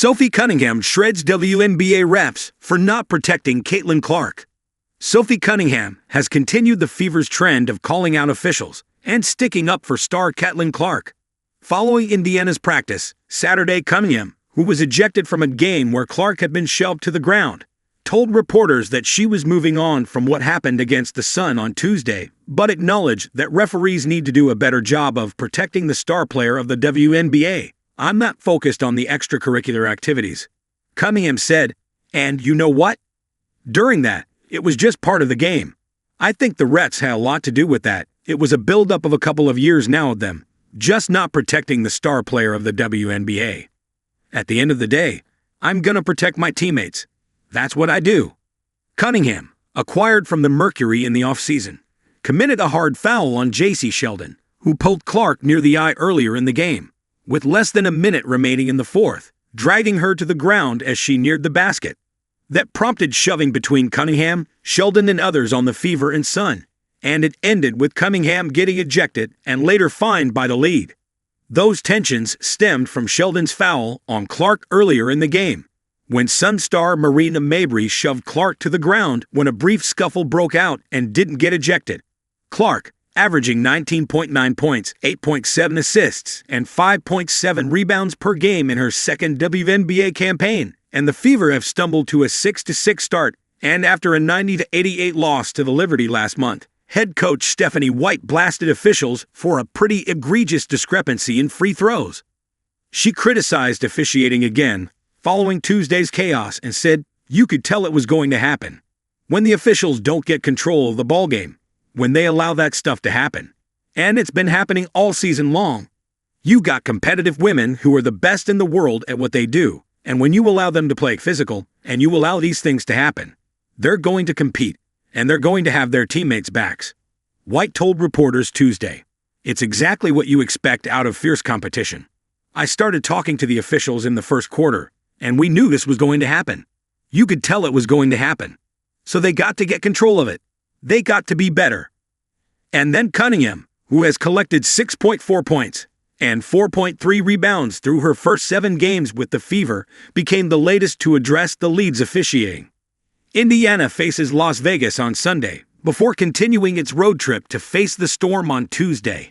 Sophie Cunningham shreds WNBA refs for not protecting Caitlin Clark. Sophie Cunningham has continued the Fever's trend of calling out officials and sticking up for star Caitlin Clark. Following Indiana's practice Saturday, Cunningham, who was ejected from a game where Clark had been shoved to the ground, told reporters that she was moving on from what happened against the Sun on Tuesday, but acknowledged that referees need to do a better job of protecting the star player of the WNBA. "I'm not focused on the extracurricular activities," Cunningham said, "and you know what? During that, it was just part of the game. I think the refs had a lot to do with that. It was a buildup of a couple of years now of them just not protecting the star player of the WNBA. At the end of the day, I'm gonna protect my teammates. That's what I do." Cunningham, acquired from the Mercury in the offseason, committed a hard foul on J.C. Sheldon, who poked Clark near the eye earlier in the game, with less than a minute remaining in the fourth, dragging her to the ground as she neared the basket. That prompted shoving between Cunningham, Sheldon, and others on the Fever and Sun, and it ended with Cunningham getting ejected and later fined by the league. Those tensions stemmed from Sheldon's foul on Clark earlier in the game, when Sun star Marina Mabrey shoved Clark to the ground when a brief scuffle broke out and didn't get ejected. Clark, averaging 19.9 points, 8.7 assists, and 5.7 rebounds per game in her second WNBA campaign, and the Fever have stumbled to a 6-6 start, and after a 90-88 loss to the Liberty last month, head coach Stephanie White blasted officials for a pretty egregious discrepancy in free throws. She criticized officiating again following Tuesday's chaos and said, "You could tell it was going to happen. When the officials don't get control of the ballgame, when they allow that stuff to happen, and it's been happening all season long. You got competitive women who are the best in the world at what they do, and when you allow them to play physical, and you allow these things to happen, they're going to compete, and they're going to have their teammates' backs." White told reporters Tuesday, "It's exactly what you expect out of fierce competition. I started talking to the officials in the first quarter, and we knew this was going to happen. You could tell it was going to happen. So they got to get control of it. They got to be better." And then Cunningham, who has collected 6.4 points and 4.3 rebounds through her first 7 games with the Fever, became the latest to address the league's officiating. Indiana faces Las Vegas on Sunday, before continuing its road trip to face the Storm on Tuesday.